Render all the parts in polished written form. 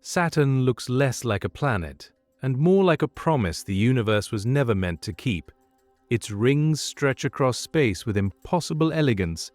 Saturn looks less like a planet and more like a promise the universe was never meant to keep. Its rings stretch across space with impossible elegance,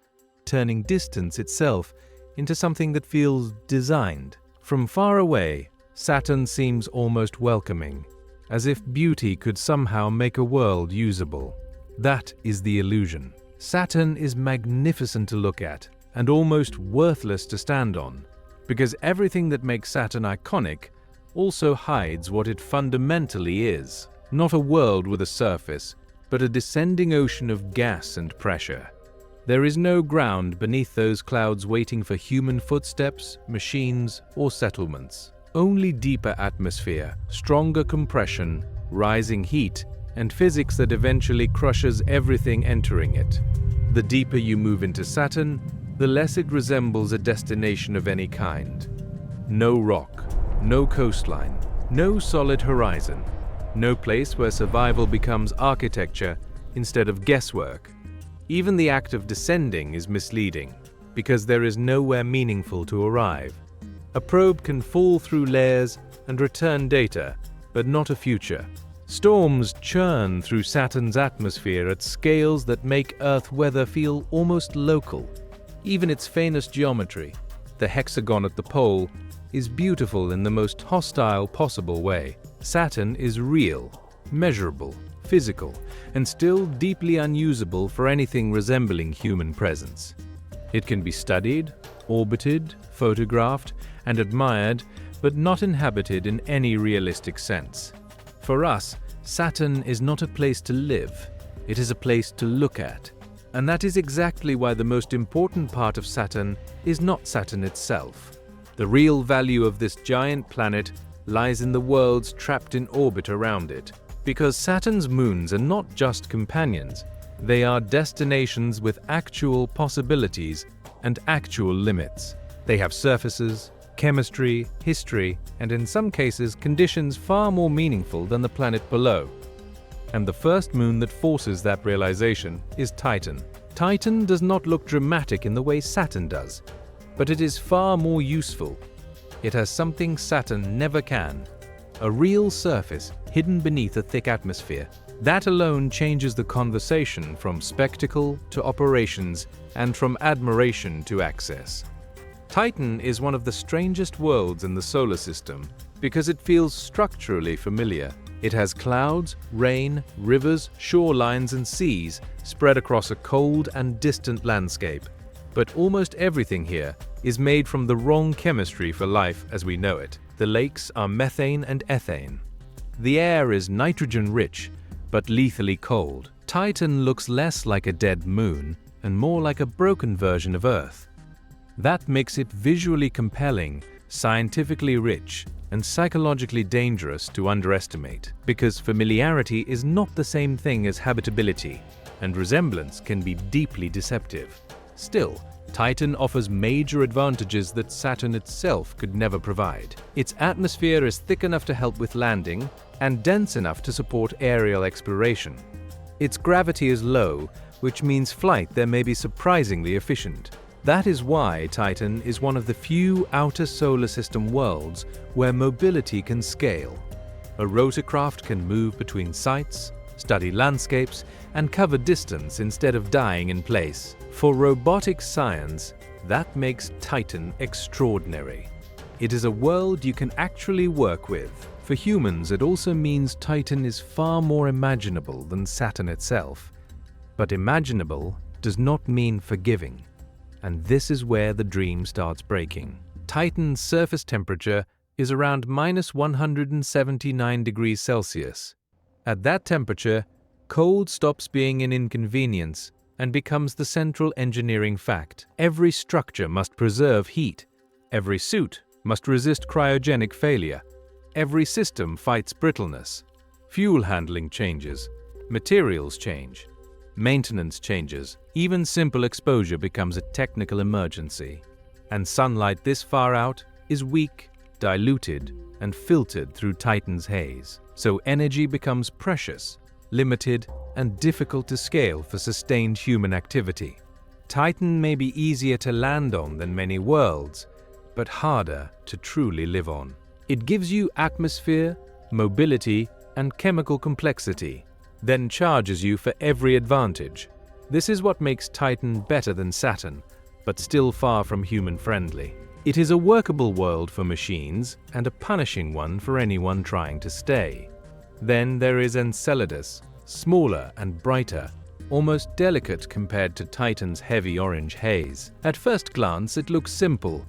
turning distance itself into something that feels designed. From far away, Saturn seems almost welcoming, as if beauty could somehow make a world usable. That is the illusion. Saturn is magnificent to look at and almost worthless to stand on, because everything that makes Saturn iconic also hides what it fundamentally is. Not a world with a surface, but a descending ocean of gas and pressure. There is no ground beneath those clouds waiting for human footsteps, machines, or settlements. Only deeper atmosphere, stronger compression, rising heat, and physics that eventually crushes everything entering it. The deeper you move into Saturn, the less it resembles a destination of any kind. No rock, no coastline, no solid horizon, no place where survival becomes architecture instead of guesswork. Even the act of descending is misleading, because there is nowhere meaningful to arrive. A probe can fall through layers and return data, but not a future. Storms churn through Saturn's atmosphere at scales that make Earth weather feel almost local. Even its faintest geometry, the hexagon at the pole, is beautiful in the most hostile possible way. Saturn is real, measurable, physical, and still deeply unusable for anything resembling human presence. It can be studied, orbited, photographed, and admired, but not inhabited in any realistic sense. For us, Saturn is not a place to live, it is a place to look at. And that is exactly why the most important part of Saturn is not Saturn itself. The real value of this giant planet lies in the worlds trapped in orbit around it. Because Saturn's moons are not just companions, they are destinations with actual possibilities and actual limits. They have surfaces, chemistry, history, and in some cases conditions far more meaningful than the planet below. And the first moon that forces that realization is Titan. Titan does not look dramatic in the way Saturn does, but it is far more useful. It has something Saturn never can: a real surface hidden beneath a thick atmosphere. That alone changes the conversation from spectacle to operations and from admiration to access. Titan is one of the strangest worlds in the solar system because it feels structurally familiar. It has clouds, rain, rivers, shorelines, and seas spread across a cold and distant landscape. But almost everything here is made from the wrong chemistry for life as we know it. The lakes are methane and ethane. The air is nitrogen-rich, but lethally cold. Titan looks less like a dead moon and more like a broken version of Earth. That makes it visually compelling, scientifically rich, and psychologically dangerous to underestimate, because familiarity is not the same thing as habitability, and resemblance can be deeply deceptive. Still, Titan offers major advantages that Saturn itself could never provide. Its atmosphere is thick enough to help with landing and dense enough to support aerial exploration. Its gravity is low, which means flight there may be surprisingly efficient. That is why Titan is one of the few outer solar system worlds where mobility can scale. A rotorcraft can move between sites, study landscapes, and cover distance instead of dying in place. For robotic science, that makes Titan extraordinary. It is a world you can actually work with. For humans, it also means Titan is far more imaginable than Saturn itself. But imaginable does not mean forgiving. And this is where the dream starts breaking. Titan's surface temperature is around -179 degrees Celsius. At that temperature, cold stops being an inconvenience and becomes the central engineering fact. Every structure must preserve heat. Every suit must resist cryogenic failure. Every system fights brittleness. Fuel handling changes. Materials change. Maintenance changes. Even simple exposure becomes a technical emergency. And sunlight this far out is weak, diluted, and filtered through Titan's haze. So energy becomes precious, limited, and difficult to scale for sustained human activity. Titan may be easier to land on than many worlds, but harder to truly live on. It gives you atmosphere, mobility, and chemical complexity, then charges you for every advantage. This is what makes Titan better than Saturn, but still far from human-friendly. It is a workable world for machines and a punishing one for anyone trying to stay. Then there is Enceladus, smaller and brighter, almost delicate compared to Titan's heavy orange haze. At first glance, it looks simple,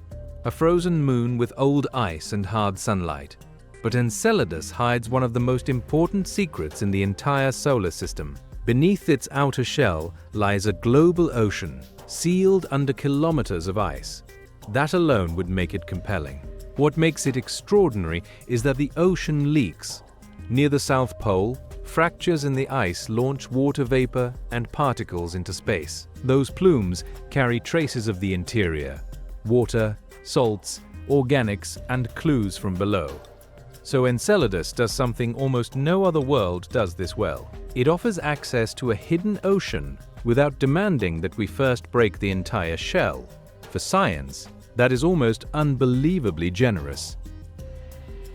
a frozen moon with old ice and hard sunlight. But Enceladus hides one of the most important secrets in the entire solar system. Beneath its outer shell lies a global ocean, sealed under kilometers of ice. That alone would make it compelling. What makes it extraordinary is that the ocean leaks. Near the South Pole, fractures in the ice launch water vapor and particles into space. Those plumes carry traces of the interior: water, salts, organics, and clues from below. So Enceladus does something almost no other world does this well. It offers access to a hidden ocean without demanding that we first break the entire shell. For science, that is almost unbelievably generous.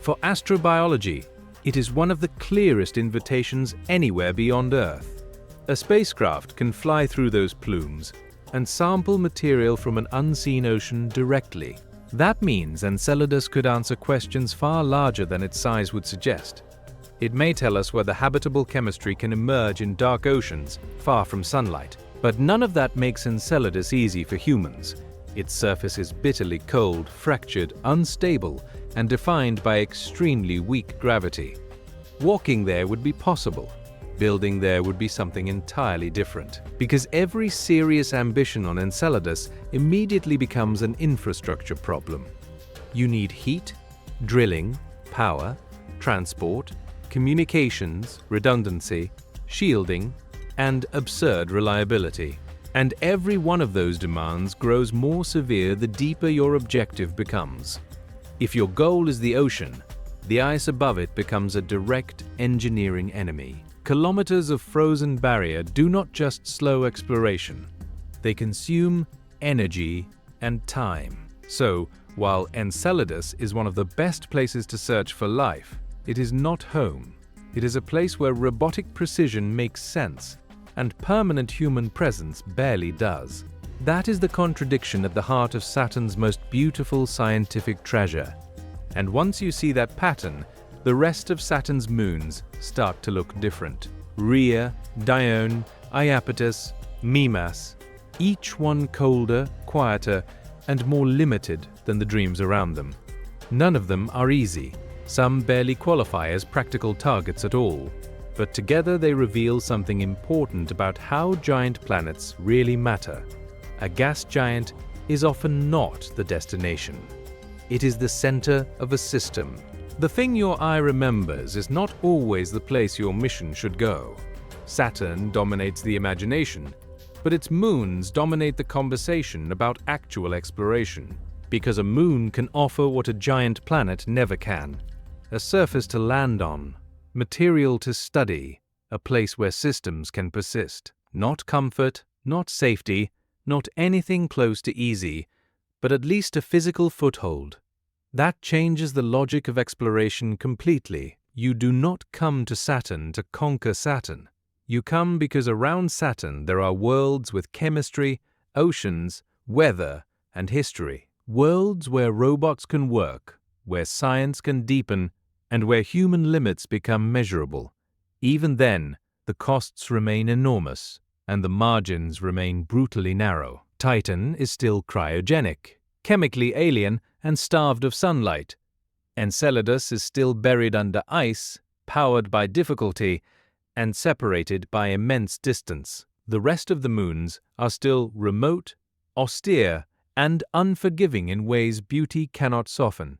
For astrobiology, it is one of the clearest invitations anywhere beyond Earth. A spacecraft can fly through those plumes and sample material from an unseen ocean directly. That means Enceladus could answer questions far larger than its size would suggest. It may tell us whether habitable chemistry can emerge in dark oceans far from sunlight. But none of that makes Enceladus easy for humans. Its surface is bitterly cold, fractured, unstable, and defined by extremely weak gravity. Walking there would be possible. Building there would be something entirely different, because every serious ambition on Enceladus immediately becomes an infrastructure problem. You need heat, drilling, power, transport, communications, redundancy, shielding, and absurd reliability. And every one of those demands grows more severe the deeper your objective becomes. If your goal is the ocean, the ice above it becomes a direct engineering enemy. Kilometers of frozen barrier do not just slow exploration. They consume energy and time. So, while Enceladus is one of the best places to search for life, it is not home. It is a place where robotic precision makes sense, and permanent human presence barely does. That is the contradiction at the heart of Saturn's most beautiful scientific treasure. And once you see that pattern, the rest of Saturn's moons start to look different. Rhea, Dione, Iapetus, Mimas, each one colder, quieter, and more limited than the dreams around them. None of them are easy. Some barely qualify as practical targets at all. But together they reveal something important about how giant planets really matter. A gas giant is often not the destination. It is the center of a system. The thing your eye remembers is not always the place your mission should go. Saturn dominates the imagination, but its moons dominate the conversation about actual exploration, because a moon can offer what a giant planet never can: a surface to land on, material to study, a place where systems can persist. Not comfort, not safety, not anything close to easy, but at least a physical foothold. That changes the logic of exploration completely. You do not come to Saturn to conquer Saturn. You come because around Saturn there are worlds with chemistry, oceans, weather, and history. Worlds where robots can work, where science can deepen, and where human limits become measurable. Even then, the costs remain enormous, and the margins remain brutally narrow. Titan is still cryogenic, chemically alien, and starved of sunlight. Enceladus is still buried under ice, powered by difficulty, and separated by immense distance. The rest of the moons are still remote, austere, and unforgiving in ways beauty cannot soften.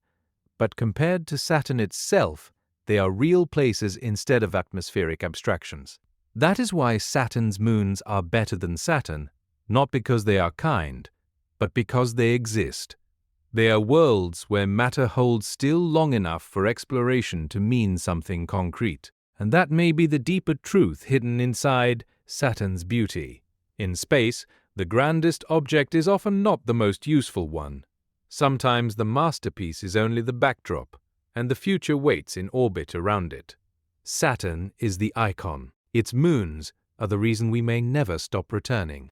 But compared to Saturn itself, they are real places instead of atmospheric abstractions. That is why Saturn's moons are better than Saturn, not because they are kind, but because they exist. They are worlds where matter holds still long enough for exploration to mean something concrete. And that may be the deeper truth hidden inside Saturn's beauty. In space, the grandest object is often not the most useful one. Sometimes the masterpiece is only the backdrop, and the future waits in orbit around it. Saturn is the icon. Its moons are the reason we may never stop returning.